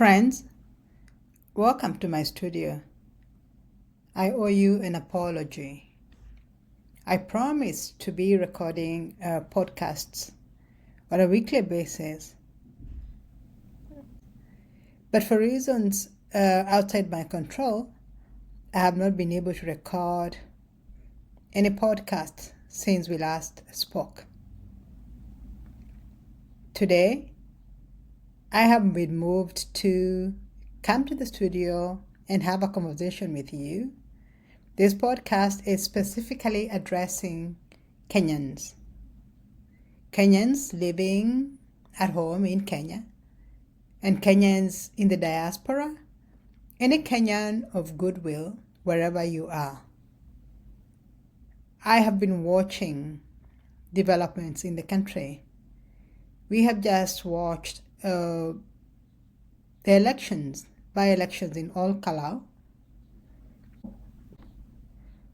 Friends, welcome to my studio. I owe you an apology. I promised to be recording podcasts on a weekly basis, but for reasons outside my control, I have not been able to record any podcast since we last spoke. Today, I have been moved to come to the studio and have a conversation with you. This podcast is specifically addressing Kenyans. Kenyans living at home in Kenya, and Kenyans in the diaspora, and a Kenyan of goodwill wherever you are. I have been watching developments in the country. We have just watched the elections, by-elections in All Kalau.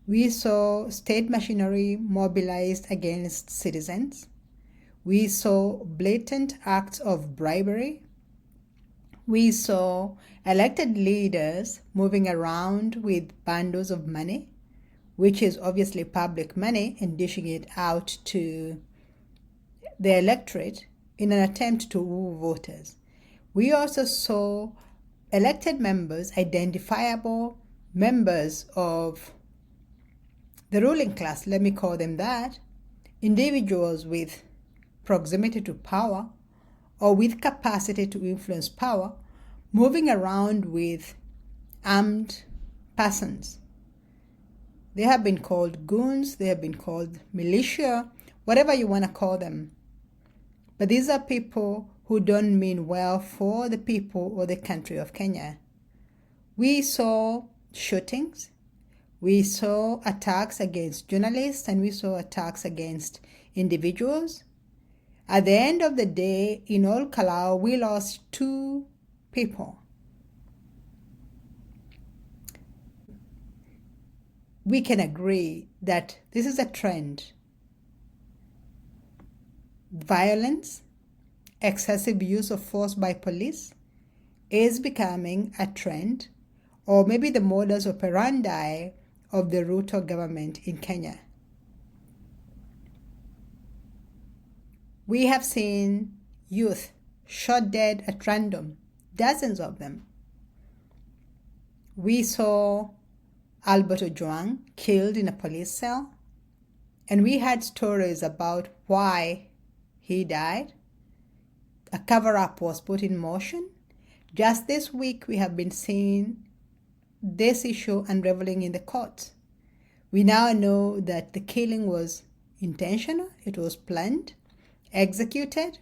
We saw state machinery mobilized against citizens. We saw blatant acts of bribery. We saw elected leaders moving around with bundles of money, which is obviously public money, and dishing it out to the electorate in an attempt to woo voters. We also saw elected members, identifiable members of the ruling class, let me call them that, individuals with proximity to power or with capacity to influence power, moving around with armed persons. They have been called goons, they have been called militia, whatever you want to call them. But these are people who don't mean well for the people or the country of Kenya. We saw shootings, we saw attacks against journalists, and we saw attacks against individuals. At the end of the day, in All Kalau, we lost 2 people. We can agree that this is a trend. Violence, excessive use of force by police is becoming a trend, or maybe the modus operandi of the Ruto government in Kenya. We have seen youth shot dead at random, dozens of them. We saw Albert Ojwang killed in a police cell, and we had stories about why he died. A cover-up was put in motion. Just this week, we have been seeing this issue unraveling in the courts. We now know that the killing was intentional, it was planned, executed,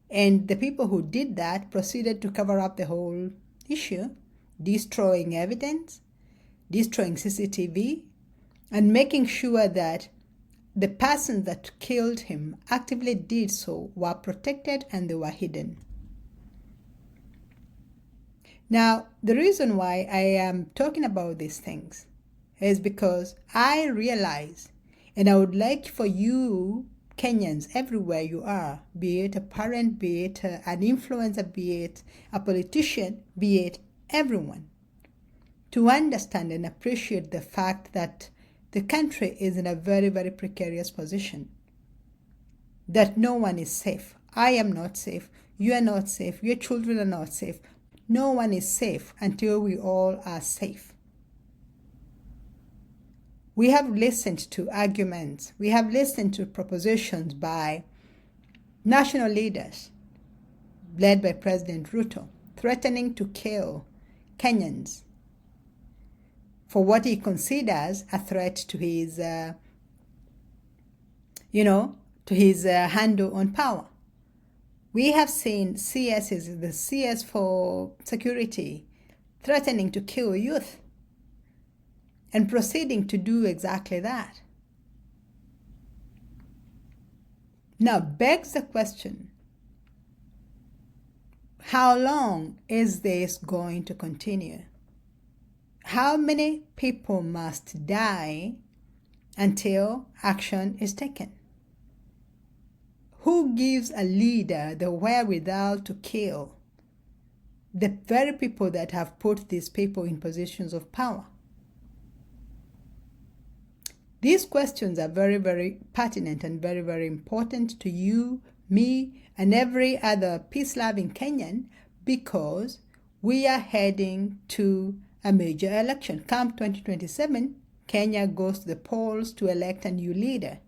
and the people who did that proceeded to cover up the whole issue, destroying evidence, destroying CCTV, and making sure that the persons that killed him actively did so were protected and they were hidden. Now, the reason why I am talking about these things is because I realize, and I would like for you Kenyans everywhere you are, be it a parent, be it an influencer, be it a politician, be it everyone, to understand and appreciate the fact that the country is in a very, very precarious position. That no one is safe. I am not safe. You are not safe. Your children are not safe. No one is safe until we all are safe. We have listened to arguments. We have listened to propositions by national leaders, led by President Ruto, threatening to kill Kenyans for what he considers a threat to his, handle on power. We have seen CSs, the CS for security, threatening to kill youth and proceeding to do exactly that. Now begs the question, how long is this going to continue? How many people must die until action is taken? Who gives a leader the wherewithal to kill the very people that have put these people in positions of power. These questions are very, very pertinent and very, very important to you, me, and every other peace-loving Kenyan, because we are heading to a major election. Come 2027, Kenya goes to the polls to elect a new leader.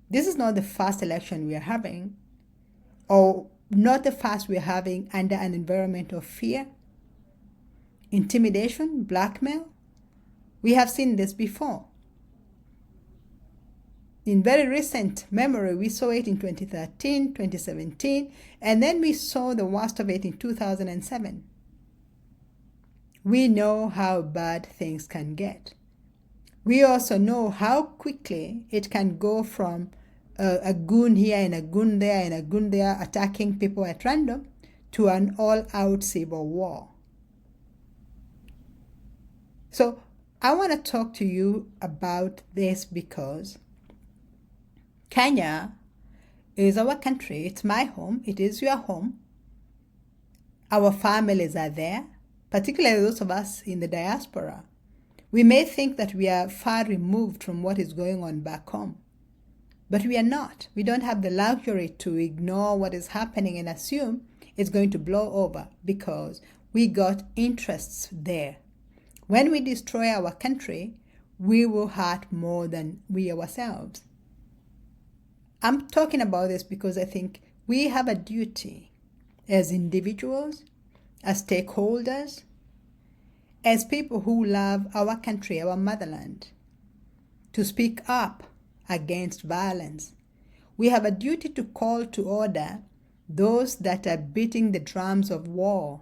This is not the first election we are having, or not the first we are having under an environment of fear, intimidation, blackmail. We have seen this before. In very recent memory, we saw it in 2013, 2017, and then we saw the worst of it in 2007. We know how bad things can get. We also know how quickly it can go from a goon here and a goon there and a goon there attacking people at random to an all-out civil war. So I want to talk to you about this because Kenya is our country. It's my home. It is your home. Our families are there, particularly those of us in the diaspora. We may think that we are far removed from what is going on back home, but we are not. We don't have the luxury to ignore what is happening and assume it's going to blow over because we got interests there. When we destroy our country, we will hurt more than we ourselves. I'm talking about this because I think we have a duty as individuals, as stakeholders, as people who love our country, our motherland, to speak up against violence. We have a duty to call to order those that are beating the drums of war,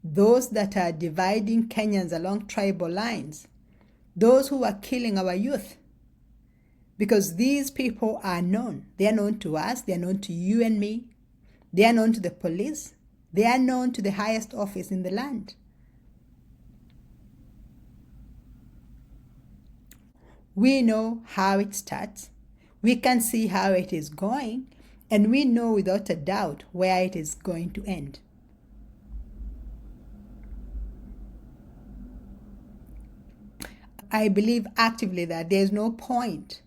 those that are dividing Kenyans along tribal lines, those who are killing our youth. Because these people are known. They are known to us, they are known to you and me, they are known to the police, they are known to the highest office in the land. We know how it starts, we can see how it is going, and we know without a doubt where it is going to end. I believe actively that there is no point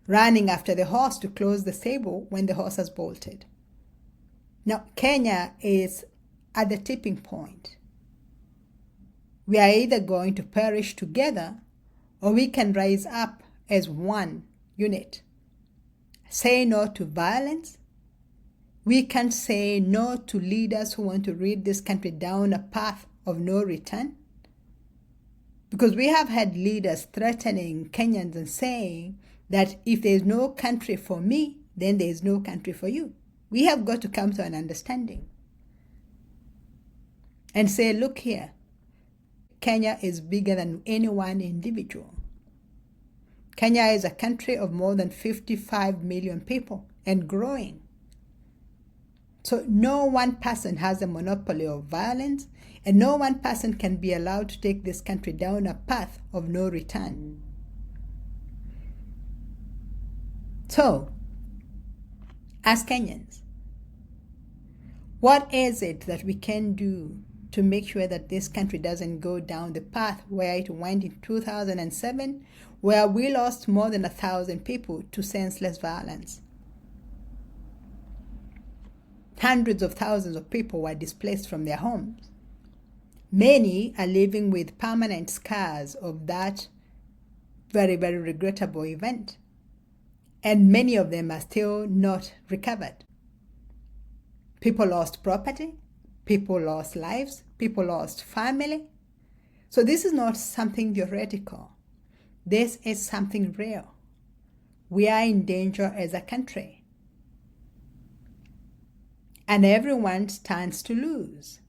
running after the horse to close the stable when the horse has bolted. Now, Kenya is at the tipping point. We are either going to perish together or we can rise up as one unit. Say no to violence. We can say no to leaders who want to lead this country down a path of no return. Because we have had leaders threatening Kenyans and saying that if there is no country for me, then there is no country for you. We have got to come to an understanding and say, look here, Kenya is bigger than any one individual. Kenya is a country of more than 55 million people and growing. So no one person has a monopoly of violence, and no one person can be allowed to take this country down a path of no return. So, as Kenyans, what is it that we can do to make sure that this country doesn't go down the path where it went in 2007, where we lost more than 1,000 people to senseless violence? Hundreds of thousands of people were displaced from their homes. Many are living with permanent scars of that very, very regrettable event. And many of them are still not recovered. People lost property, people lost lives, people lost family. So this is not something theoretical. This is something real. We are in danger as a country. And everyone stands to lose.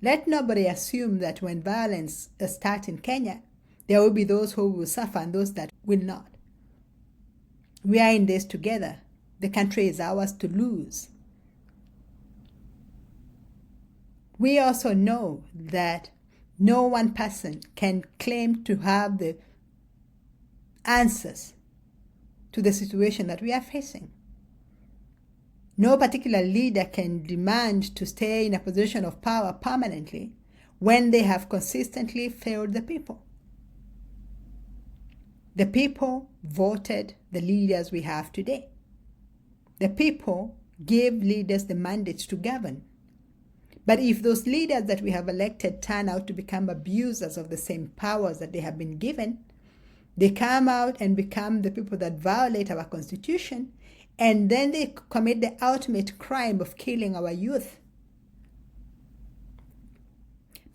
Let nobody assume that when violence starts in Kenya, there will be those who will suffer and those that will not. We are in this together. The country is ours to lose. We also know that no one person can claim to have the answers to the situation that we are facing. No particular leader can demand to stay in a position of power permanently when they have consistently failed the people. The people voted the leaders we have today. The people gave leaders the mandate to govern. But if those leaders that we have elected turn out to become abusers of the same powers that they have been given, they come out and become the people that violate our constitution, and then they commit the ultimate crime of killing our youth,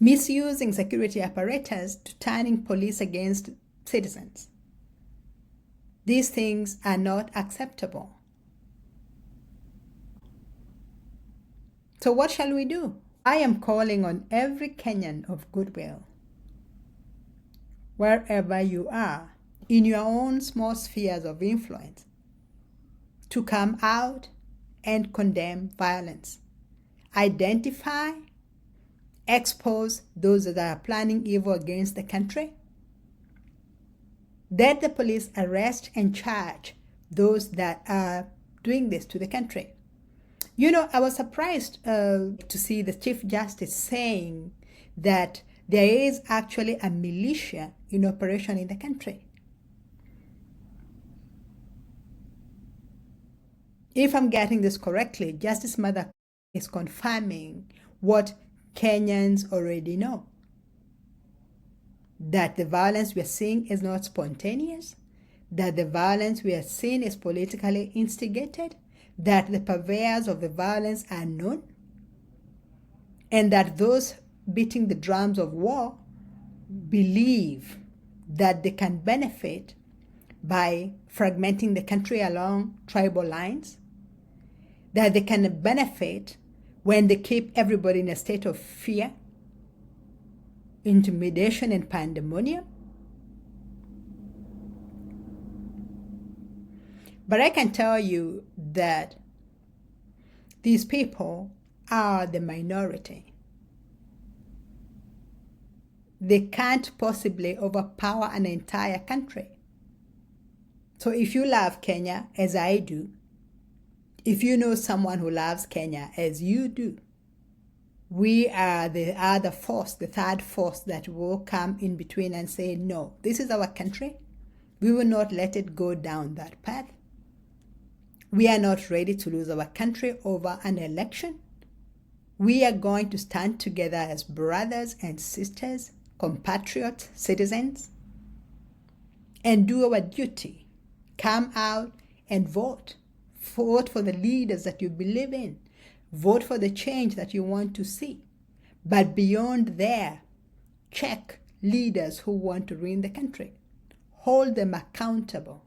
misusing security apparatus to turning police against citizens. These things are not acceptable. So what shall we do? I am calling on every Kenyan of goodwill, wherever you are, in your own small spheres of influence, to come out and condemn violence. Identify, expose those that are planning evil against the country. Let the police arrest and charge those that are doing this to the country. You know, I was surprised to see the Chief Justice saying that there is actually a militia in operation in the country. If I'm getting this correctly, Justice Mother is confirming what Kenyans already know, that the violence we are seeing is not spontaneous, that the violence we are seeing is politically instigated, that the purveyors of the violence are known, and that those beating the drums of war believe that they can benefit by fragmenting the country along tribal lines, that they can benefit when they keep everybody in a state of fear, intimidation, and pandemonium. But I can tell you that these people are the minority. They can't possibly overpower an entire country. So if you love Kenya, as I do, if you know someone who loves Kenya as you do, we are the other force, the third force that will come in between and say, no, this is our country. We will not let it go down that path. We are not ready to lose our country over an election. We are going to stand together as brothers and sisters, compatriot citizens, and do our duty. Come out and vote. Vote for the leaders that you believe in. Vote for the change that you want to see. But beyond there, check leaders who want to ruin the country. Hold them accountable.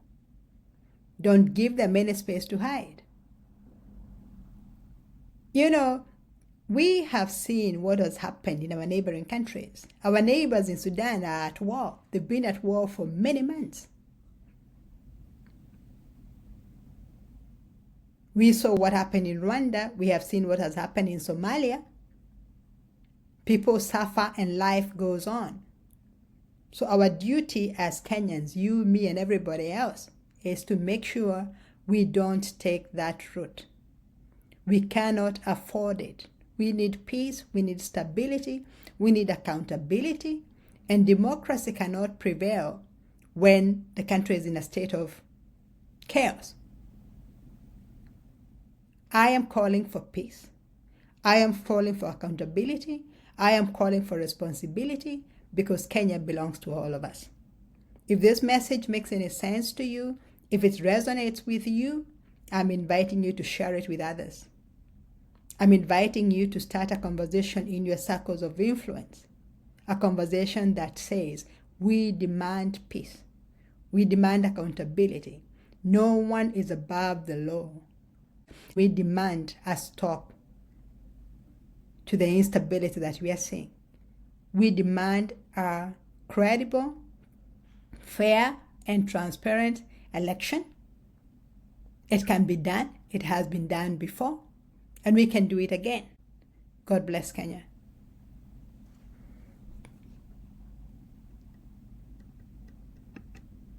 Don't give them any space to hide. You know, we have seen what has happened in our neighboring countries. Our neighbors in Sudan are at war. They've been at war for many months. We saw what happened in Rwanda. We have seen what has happened in Somalia. People suffer and life goes on. So our duty as Kenyans, you, me, and everybody else, is to make sure we don't take that route. We cannot afford it. We need peace, we need stability, we need accountability, and democracy cannot prevail when the country is in a state of chaos. I am calling for peace. I am calling for accountability. I am calling for responsibility, because Kenya belongs to all of us. If this message makes any sense to you, if it resonates with you, I'm inviting you to share it with others. I'm inviting you to start a conversation in your circles of influence, a conversation that says, we demand peace. We demand accountability. No one is above the law. We demand a stop to the instability that we are seeing. We demand a credible, fair, and transparent election. It can be done. It has been done before. And we can do it again. God bless Kenya.